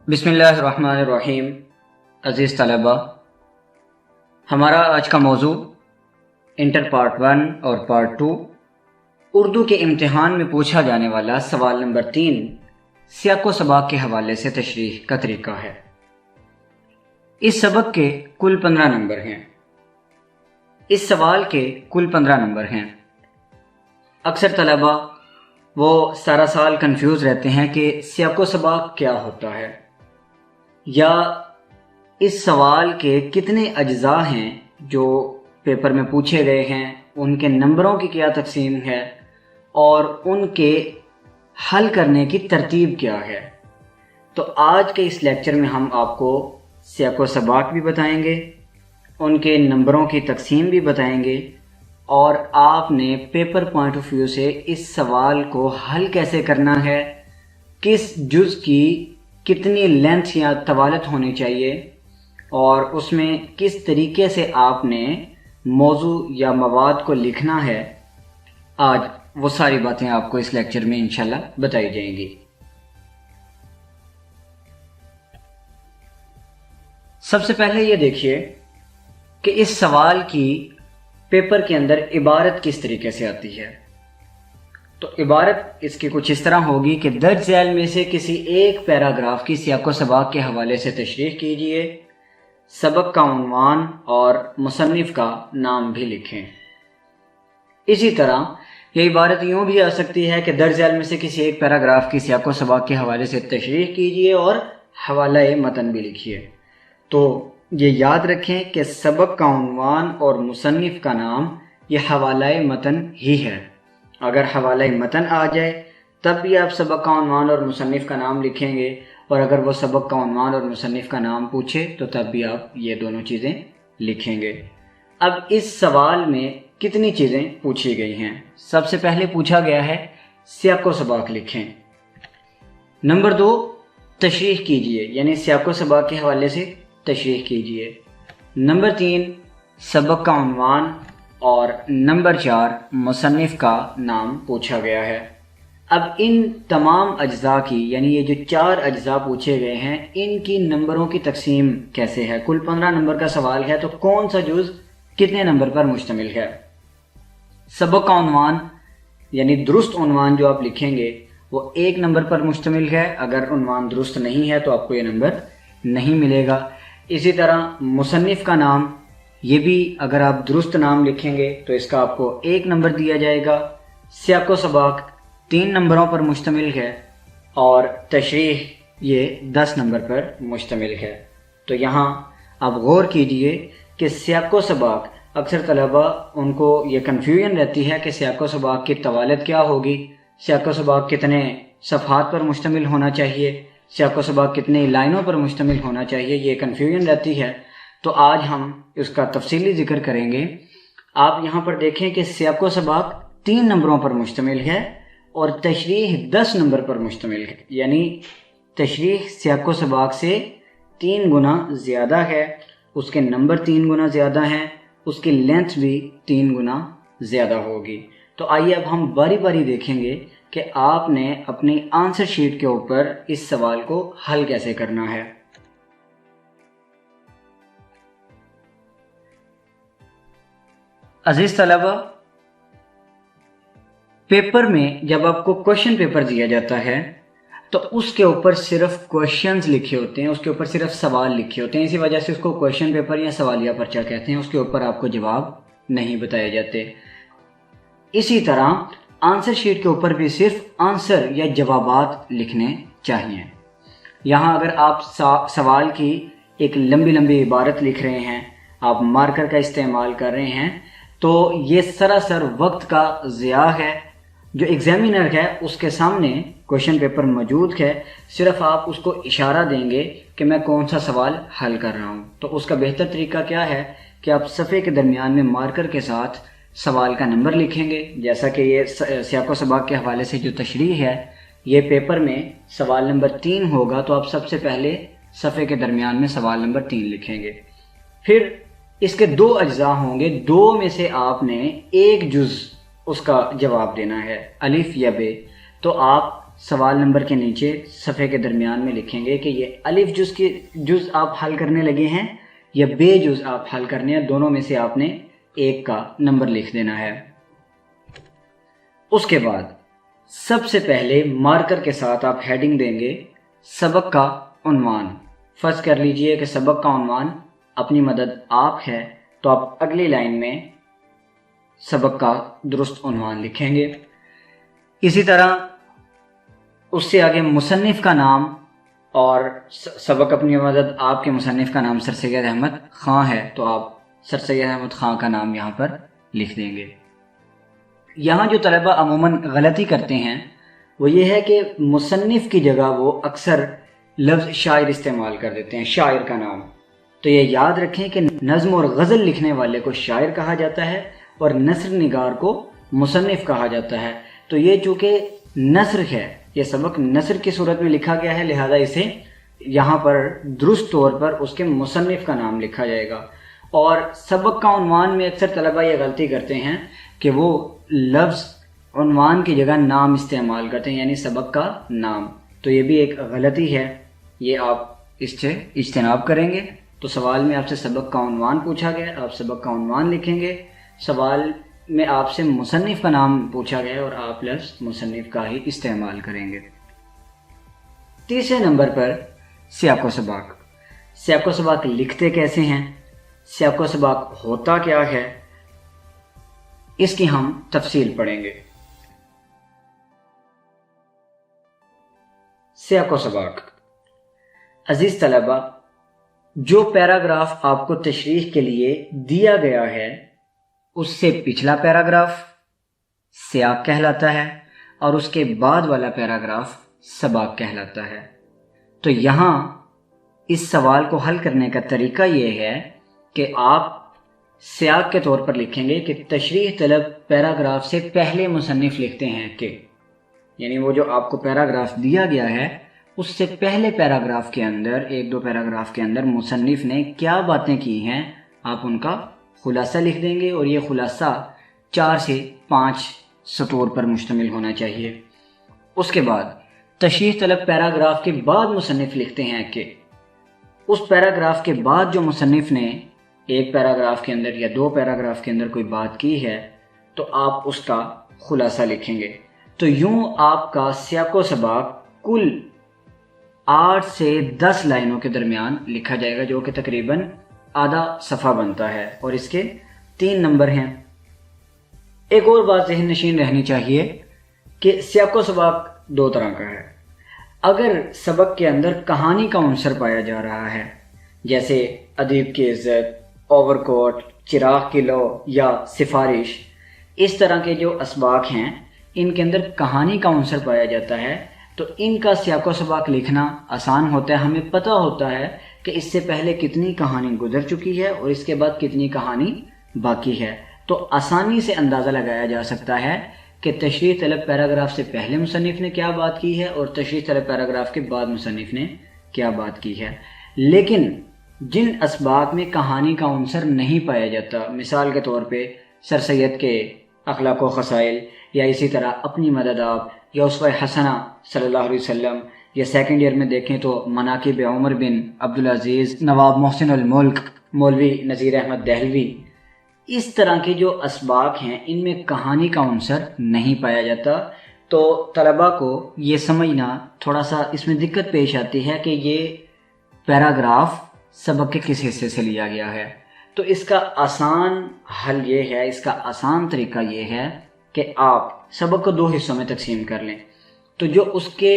بسم اللہ الرحمن الرحیم۔ عزیز طلبہ، ہمارا آج کا موضوع انٹر پارٹ 1 اور پارٹ 2 اردو کے امتحان میں پوچھا جانے والا سوال نمبر 3 سیاق و سباق کے حوالے سے تشریح کا طریقہ ہے۔ اس سبق کے کل 15 نمبر ہیں۔ اس سوال کے کل 15 نمبر ہیں۔ اکثر طلبہ وہ سارا سال کنفیوز رہتے ہیں کہ سیاق و سباق کیا ہوتا ہے، یا اس سوال کے کتنے اجزاء ہیں جو پیپر میں پوچھے گئے ہیں، ان کے نمبروں کی کیا تقسیم ہے اور ان کے حل کرنے کی ترتیب کیا ہے۔ تو آج کے اس لیکچر میں ہم آپ کو سیاق و سباق بھی بتائیں گے، ان کے نمبروں کی تقسیم بھی بتائیں گے، اور آپ نے پیپر پوائنٹ آف ویو سے اس سوال کو حل کیسے کرنا ہے، کس جز کی کتنی لینتھ یا طوالت ہونی چاہیے، اور اس میں کس طریقے سے آپ نے موضوع یا مواد کو لکھنا ہے، آج وہ ساری باتیں آپ کو اس لیکچر میں انشاءاللہ بتائی جائیں گی۔ سب سے پہلے یہ دیکھیے کہ اس سوال کی پیپر کے اندر عبارت کس طریقے سے آتی ہے۔ تو عبارت اس کی کچھ اس طرح ہوگی کہ درج ذیل میں سے کسی ایک پیراگراف کی سیاق و سباق کے حوالے سے تشریح کیجیے، سبق کا عنوان اور مصنف کا نام بھی لکھیں۔ اسی طرح یہ عبارت یوں بھی آ سکتی ہے کہ درج ذیل میں سے کسی ایک پیراگراف کی سیاق و سباق کے حوالے سے تشریح کیجیے اور حوالہ متن بھی لکھیے۔ تو یہ یاد رکھیں کہ سبق کا عنوان اور مصنف کا نام یہ حوالہ متن ہی ہے۔ اگر حوالہ متن آ جائے تب بھی آپ سبق کا عنوان اور مصنف کا نام لکھیں گے، اور اگر وہ سبق کا عنوان اور مصنف کا نام پوچھے تو تب بھی آپ یہ دونوں چیزیں لکھیں گے۔ اب اس سوال میں کتنی چیزیں پوچھی گئی ہیں؟ سب سے پہلے پوچھا گیا ہے سیاق و سباق لکھیں۔ نمبر 2 تشریح کیجئے، یعنی سیاق و سباق کے حوالے سے تشریح کیجئے۔ نمبر 3 سبق کا عنوان، اور نمبر 4 مصنف کا نام پوچھا گیا ہے۔ اب ان تمام اجزاء کی، یعنی یہ جو 4 اجزاء پوچھے گئے ہیں، ان کی نمبروں کی تقسیم کیسے ہے؟ کل 15 نمبر کا سوال ہے، تو کون سا جز کتنے نمبر پر مشتمل ہے؟ سبق کا عنوان، یعنی درست عنوان جو آپ لکھیں گے وہ 1 نمبر پر مشتمل ہے۔ اگر عنوان درست نہیں ہے تو آپ کو یہ نمبر نہیں ملے گا۔ اسی طرح مصنف کا نام، یہ بھی اگر آپ درست نام لکھیں گے تو اس کا آپ کو 1 نمبر دیا جائے گا۔ سیاق و سباق 3 نمبروں پر مشتمل ہے، اور تشریح یہ 10 نمبر پر مشتمل ہے۔ تو یہاں آپ غور کیجئے کہ سیاق و سباق، اکثر طلبہ ان کو یہ کنفیوژن رہتی ہے کہ سیاق و سباق کی طوالت کیا ہوگی، سیاق و سباق کتنے صفحات پر مشتمل ہونا چاہیے، سیاق و سباق کتنی لائنوں پر مشتمل ہونا چاہیے، یہ کنفیوژن رہتی ہے۔ تو آج ہم اس کا تفصیلی ذکر کریں گے۔ آپ یہاں پر دیکھیں کہ سیاق و سباق 3 نمبروں پر مشتمل ہے اور تشریح 10 نمبر پر مشتمل ہے، یعنی تشریح سیاق و سباق سے 3 گنا زیادہ ہے، اس کے نمبر 3 گنا زیادہ ہیں، اس کی لینتھ بھی 3 گنا زیادہ ہوگی۔ تو آئیے اب ہم باری باری دیکھیں گے کہ آپ نے اپنی آنسر شیٹ کے اوپر اس سوال کو حل کیسے کرنا ہے۔ عزیز طلبہ، پیپر میں جب آپ کو کوشچن پیپر دیا جاتا ہے تو اس کے اوپر صرف کوشچنز لکھے ہوتے ہیں، اس کے اوپر صرف سوال لکھے ہوتے ہیں، اسی وجہ سے اس کو کوشچن پیپر یا سوالیہ پرچہ کہتے ہیں۔ اس کے اوپر آپ کو جواب نہیں بتائے جاتے۔ اسی طرح آنسر شیٹ کے اوپر بھی صرف آنسر یا جوابات لکھنے چاہیے۔ یہاں اگر آپ سوال کی ایک لمبی لمبی عبارت لکھ رہے ہیں، آپ مارکر کا استعمال کر رہے ہیں، تو یہ سراسر وقت کا ضیاع ہے۔ جو ایگزامینر ہے اس کے سامنے کوشچن پیپر موجود ہے، صرف آپ اس کو اشارہ دیں گے کہ میں کون سا سوال حل کر رہا ہوں۔ تو اس کا بہتر طریقہ کیا ہے کہ آپ صفحے کے درمیان میں مارکر کے ساتھ سوال کا نمبر لکھیں گے۔ جیسا کہ یہ سیاق و سباق کے حوالے سے جو تشریح ہے، یہ پیپر میں سوال نمبر 3 ہوگا، تو آپ سب سے پہلے صفحے کے درمیان میں سوال نمبر 3 لکھیں گے۔ پھر اس کے 2 اجزاء ہوں گے، 2 میں سے آپ نے ایک جز اس کا جواب دینا ہے، الف یا ب۔ تو آپ سوال نمبر کے نیچے صفحے کے درمیان میں لکھیں گے کہ یہ الف جز آپ حل کرنے لگے ہیں یا بے جز آپ حل کرنے ہیں، دونوں میں سے آپ نے ایک کا نمبر لکھ دینا ہے۔ اس کے بعد سب سے پہلے مارکر کے ساتھ آپ ہیڈنگ دیں گے سبق کا عنوان۔ فرض کر لیجئے کہ سبق کا عنوان اپنی مدد آپ ہے، تو آپ اگلی لائن میں سبق کا درست عنوان لکھیں گے۔ اسی طرح اس سے آگے مصنف کا نام، اور سبق اپنی مدد آپ کے مصنف کا نام سر سید احمد خان ہے، تو آپ سر سید احمد خان کا نام یہاں پر لکھ دیں گے۔ یہاں جو طلبہ عموماً غلطی کرتے ہیں وہ یہ ہے کہ مصنف کی جگہ وہ اکثر لفظ شاعر استعمال کر دیتے ہیں، شاعر کا نام۔ تو یہ یاد رکھیں کہ نظم اور غزل لکھنے والے کو شاعر کہا جاتا ہے اور نثر نگار کو مصنف کہا جاتا ہے۔ تو یہ چونکہ نثر ہے، یہ سبق نثر کی صورت میں لکھا گیا ہے، لہذا اسے یہاں پر درست طور پر اس کے مصنف کا نام لکھا جائے گا۔ اور سبق کا عنوان میں اکثر طلبہ یہ غلطی کرتے ہیں کہ وہ لفظ عنوان کی جگہ نام استعمال کرتے ہیں، یعنی سبق کا نام۔ تو یہ بھی ایک غلطی ہے، یہ آپ اس سے اجتناب کریں گے۔ تو سوال میں آپ سے سبق کا عنوان پوچھا گیا، آپ سبق کا عنوان لکھیں گے۔ سوال میں آپ سے مصنف کا نام پوچھا گیا اور آپ لفظ مصنف کا ہی استعمال کریں گے۔ تیسرے نمبر پر سیاق و سباق۔ سیاق و سباق لکھتے کیسے ہیں، سیاق و سباق ہوتا کیا ہے، اس کی ہم تفصیل پڑھیں گے۔ سیاق و سباق، عزیز طلبہ، جو پیراگراف آپ کو تشریح کے لیے دیا گیا ہے اس سے پچھلا پیراگراف سیاق کہلاتا ہے اور اس کے بعد والا پیراگراف سباق کہلاتا ہے۔ تو یہاں اس سوال کو حل کرنے کا طریقہ یہ ہے کہ آپ سیاق کے طور پر لکھیں گے کہ تشریح طلب پیراگراف سے پہلے مصنف لکھتے ہیں کہ، یعنی وہ جو آپ کو پیراگراف دیا گیا ہے اس سے پہلے پیراگراف کے اندر، ایک دو پیراگراف کے اندر مصنف نے کیا باتیں کی ہیں آپ ان کا خلاصہ لکھ دیں گے، اور یہ خلاصہ 4 سے 5 سطور پر مشتمل ہونا چاہیے۔ اس کے بعد تشریح طلب پیراگراف کے بعد مصنف لکھتے ہیں کہ اس پیراگراف کے بعد جو مصنف نے ایک پیراگراف کے اندر یا 2 پیراگراف کے اندر کوئی بات کی ہے تو آپ اس کا خلاصہ لکھیں گے۔ تو یوں آپ کا سیاق و سباق کل 8 سے 10 لائنوں کے درمیان لکھا جائے گا، جو کہ تقریباً آدھا صفحہ بنتا ہے، اور اس کے 3 نمبر ہیں۔ ایک اور بات ذہن نشین رہنی چاہیے کہ سیاق و سباق 2 طرح کا ہے۔ اگر سبق کے اندر کہانی کا عنصر پایا جا رہا ہے، جیسے ادیب کی عزت، اوور کوٹ، چراغ کی لو یا سفارش، اس طرح کے جو اسباق ہیں ان کے اندر کہانی کا عنصر پایا جاتا ہے، تو ان کا سیاق و سباق لکھنا آسان ہوتا ہے۔ ہمیں پتہ ہوتا ہے کہ اس سے پہلے کتنی کہانی گزر چکی ہے اور اس کے بعد کتنی کہانی باقی ہے، تو آسانی سے اندازہ لگایا جا سکتا ہے کہ تشریح طلب پیراگراف سے پہلے مصنف نے کیا بات کی ہے اور تشریح طلب پیراگراف کے بعد مصنف نے کیا بات کی ہے۔ لیکن جن اسباق میں کہانی کا عنصر نہیں پایا جاتا، مثال کے طور پہ سر سید کے اخلاق و خصائل، یا اسی طرح اپنی مدد آپ، یا اسوہ حسنہ صلی اللہ علیہ وسلم، یا سیکنڈ ایئر میں دیکھیں تو مناقب عمر بن عبدالعزیز، نواب محسن الملک، مولوی نذیر احمد دہلوی، اس طرح کے جو اسباق ہیں ان میں کہانی کا عنصر نہیں پایا جاتا۔ تو طلباء کو یہ سمجھنا تھوڑا سا اس میں دقت پیش آتی ہے کہ یہ پیراگراف سبق کے کس حصے سے لیا گیا ہے۔ تو اس کا آسان حل یہ ہے، اس کا آسان طریقہ یہ ہے کہ آپ سبق کو 2 حصوں میں تقسیم کر لیں۔ تو جو اس کے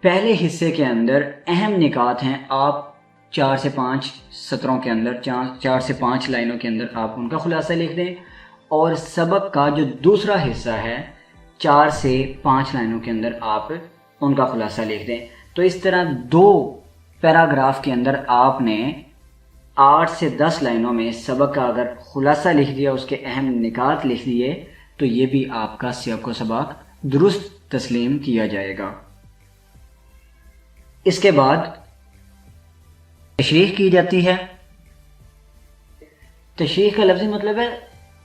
پہلے حصے کے اندر اہم نکات ہیں، آپ 4 سے 5 سطروں کے اندر، 4 سے 5 لائنوں کے اندر آپ ان کا خلاصہ لکھ دیں، اور سبق کا جو دوسرا حصہ ہے 4 سے 5 لائنوں کے اندر آپ ان کا خلاصہ لکھ دیں۔ تو اس طرح 2 پیراگراف کے اندر آپ نے 8 سے 10 لائنوں میں سبق کا اگر خلاصہ لکھ دیا، اس کے اہم نکات لکھ دیے، تو یہ بھی آپ کا سیاق و سباق درست تسلیم کیا جائے گا۔ اس کے بعد تشریح کی جاتی ہے۔ تشریح کا لفظی مطلب ہے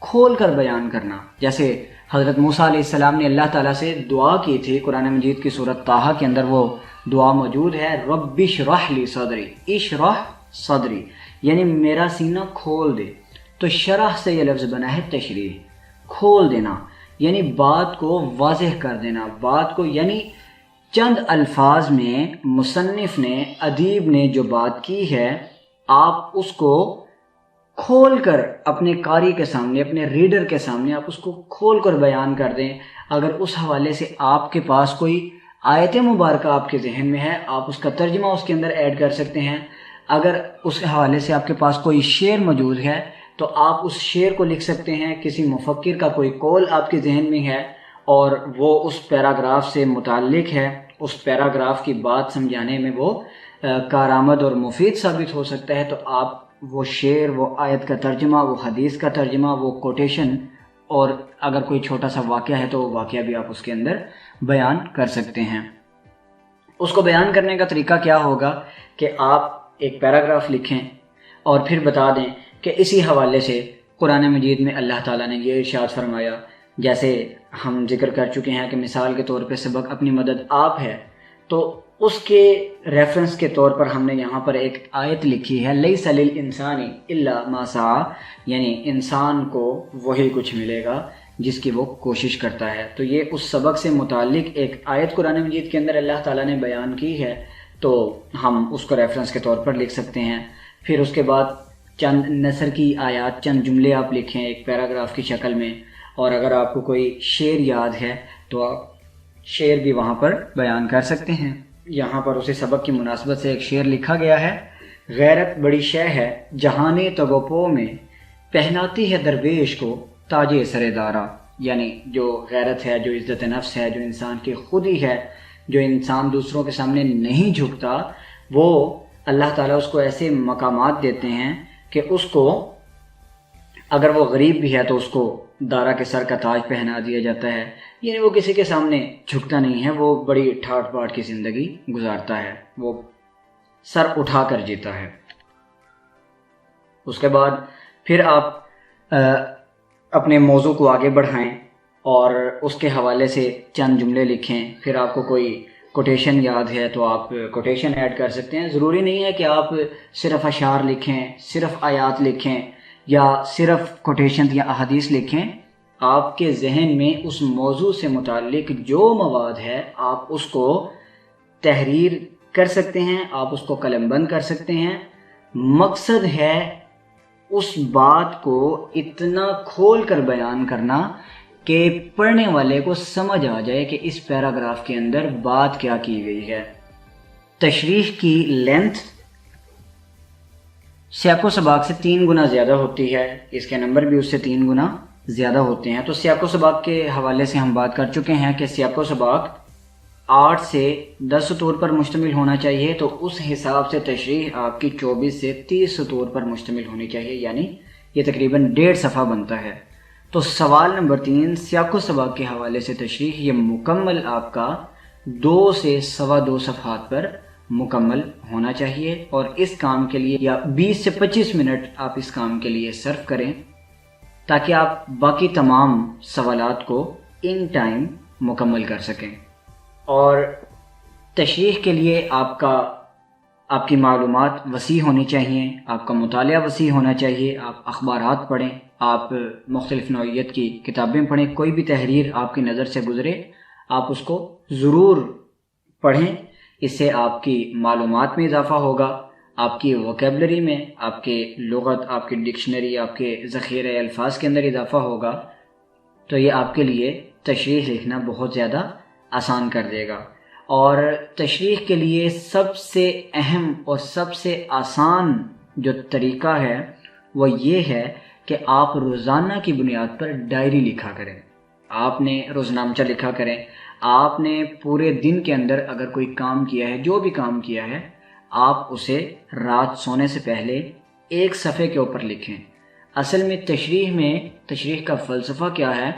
کھول کر بیان کرنا، جیسے حضرت موسیٰ علیہ السلام نے اللہ تعالیٰ سے دعا کی تھی، قرآن مجید کی سورۃ طٰہٰ کے اندر وہ دعا موجود ہے، رب اشرح لی صدری، اشرح صدری یعنی میرا سینہ کھول دے۔ تو شرح سے یہ لفظ بنا ہے تشریح، کھول دینا یعنی بات کو واضح کر دینا، بات کو یعنی چند الفاظ میں مصنف نے، ادیب نے جو بات کی ہے، آپ اس کو کھول کر اپنے قاری کے سامنے، اپنے ریڈر کے سامنے آپ اس کو کھول کر بیان کر دیں۔ اگر اس حوالے سے آپ کے پاس کوئی آیت مبارکہ آپ کے ذہن میں ہے، آپ اس کا ترجمہ اس کے اندر ایڈ کر سکتے ہیں۔ اگر اس حوالے سے آپ کے پاس کوئی شعر موجود ہے تو آپ اس شعر کو لکھ سکتے ہیں۔ کسی مفکر کا کوئی قول آپ کے ذہن میں ہے اور وہ اس پیراگراف سے متعلق ہے، اس پیراگراف کی بات سمجھانے میں وہ کارآمد اور مفید ثابت ہو سکتا ہے، تو آپ وہ شعر، وہ آیت کا ترجمہ، وہ حدیث کا ترجمہ، وہ کوٹیشن، اور اگر کوئی چھوٹا سا واقعہ ہے تو وہ واقعہ بھی آپ اس کے اندر بیان کر سکتے ہیں۔ اس کو بیان کرنے کا طریقہ کیا ہوگا کہ آپ ایک پیراگراف لکھیں اور پھر بتا دیں کہ اسی حوالے سے قرآن مجید میں اللہ تعالیٰ نے یہ ارشاد فرمایا، جیسے ہم ذکر کر چکے ہیں کہ مثال کے طور پہ سبق اپنی مدد آپ ہے، تو اس کے ریفرنس کے طور پر ہم نے یہاں پر ایک آیت لکھی ہے، لیس للانسان الا ما سعی، یعنی انسان کو وہی کچھ ملے گا جس کی وہ کوشش کرتا ہے۔ تو یہ اس سبق سے متعلق ایک آیت قرآن مجید کے اندر اللہ تعالیٰ نے بیان کی ہے، تو ہم اس کو ریفرنس کے طور پر لکھ سکتے ہیں۔ پھر اس کے بعد چند نثر کی آیات، چند جملے آپ لکھیں ایک پیراگراف کی شکل میں، اور اگر آپ کو کوئی شعر یاد ہے تو آپ شعر بھی وہاں پر بیان کر سکتے ہیں۔ یہاں پر اسی سبق کی مناسبت سے ایک شعر لکھا گیا ہے، غیرت بڑی شے ہے جہانے تگوپوں میں، پہناتی ہے درویش کو تاج سر دارا، یعنی جو غیرت ہے، جو عزت نفس ہے، جو انسان کی خودی ہے، جو انسان دوسروں کے سامنے نہیں جھکتا، وہ اللہ تعالیٰ اس کو ایسے مقامات دیتے ہیں کہ اس کو اگر وہ غریب بھی ہے تو اس کو دارا کے سر کا تاج پہنا دیا جاتا ہے، یعنی وہ کسی کے سامنے جھکتا نہیں ہے، وہ بڑی ٹھاٹ باٹ کی زندگی گزارتا ہے، وہ سر اٹھا کر جیتا ہے۔ اس کے بعد پھر آپ اپنے موضوع کو آگے بڑھائیں اور اس کے حوالے سے چند جملے لکھیں۔ پھر آپ کو کوئی کوٹیشن یاد ہے تو آپ کوٹیشن ایڈ کر سکتے ہیں۔ ضروری نہیں ہے کہ آپ صرف اشعار لکھیں، صرف آیات لکھیں یا صرف کوٹیشن یا احادیث لکھیں۔ آپ کے ذہن میں اس موضوع سے متعلق جو مواد ہے آپ اس کو تحریر کر سکتے ہیں، آپ اس کو قلم بند کر سکتے ہیں۔ مقصد ہے اس بات کو اتنا کھول کر بیان کرنا کہ پڑھنے والے کو سمجھ آ جائے کہ اس پیراگراف کے اندر بات کیا کی گئی ہے۔ تشریح کی لینتھ سیاق و سباق سے 3 گنا زیادہ ہوتی ہے، اس کے نمبر بھی اس سے 3 گنا زیادہ ہوتے ہیں۔ تو سیاق و سباق کے حوالے سے ہم بات کر چکے ہیں کہ سیاق و سباق 8 سے 10 سطور پر مشتمل ہونا چاہیے، تو اس حساب سے تشریح آپ کی 24 سے 30 سطور پر مشتمل ہونی چاہیے، یعنی یہ تقریباً 1.5 صفحہ بنتا ہے۔ تو سوال نمبر 3، سیاق و سباق کے حوالے سے تشریح یہ مکمل آپ کا 2 سے 2.25 صفحات پر مکمل ہونا چاہیے، اور اس کام کے لیے یا 20 سے 25 منٹ آپ اس کام کے لیے صرف کریں تاکہ آپ باقی تمام سوالات کو ان ٹائم مکمل کر سکیں۔ اور تشریح کے لیے آپ کی معلومات وسیع ہونی چاہیے، آپ کا مطالعہ وسیع ہونا چاہیے، آپ اخبارات پڑھیں، آپ مختلف نوعیت کی کتابیں پڑھیں، کوئی بھی تحریر آپ کی نظر سے گزرے آپ اس کو ضرور پڑھیں۔ اس سے آپ کی معلومات میں اضافہ ہوگا، آپ کی ووکیبلری میں، آپ کے لغت، آپ کی ڈکشنری، آپ کے ذخیرہ الفاظ کے اندر اضافہ ہوگا، تو یہ آپ کے لیے تشریح لکھنا بہت زیادہ آسان کر دے گا۔ اور تشریح کے لیے سب سے اہم اور سب سے آسان جو طریقہ ہے وہ یہ ہے کہ آپ روزانہ کی بنیاد پر ڈائری لکھا کریں، آپ نے روزنامچہ لکھا کریں، آپ نے پورے دن کے اندر اگر کوئی کام کیا ہے، جو بھی کام کیا ہے، آپ اسے رات سونے سے پہلے ایک صفحے کے اوپر لکھیں۔ اصل میں تشریح کا فلسفہ کیا ہے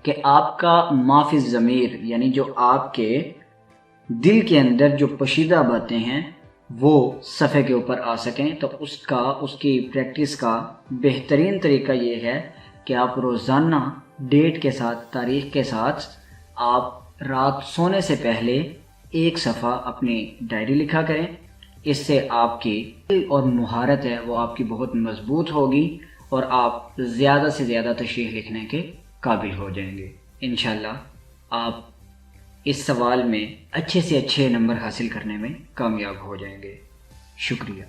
کہ آپ کا ما فی الضمیر، یعنی جو آپ کے دل کے اندر جو پوشیدہ باتیں ہیں وہ صفحے کے اوپر آ سکیں۔ تو اس کی پریکٹس کا بہترین طریقہ یہ ہے کہ آپ روزانہ ڈیٹ کے ساتھ، تاریخ کے ساتھ آپ رات سونے سے پہلے ایک صفحہ اپنی ڈائری لکھا کریں. اس سے آپ کی اور مہارت ہے وہ آپ کی بہت مضبوط ہوگی اور آپ زیادہ سے زیادہ تشریح لکھنے کے قابل ہو جائیں گے. انشاءاللہ آپ اس سوال میں اچھے سے اچھے نمبر حاصل کرنے میں کامیاب ہو جائیں گے. شکریہ.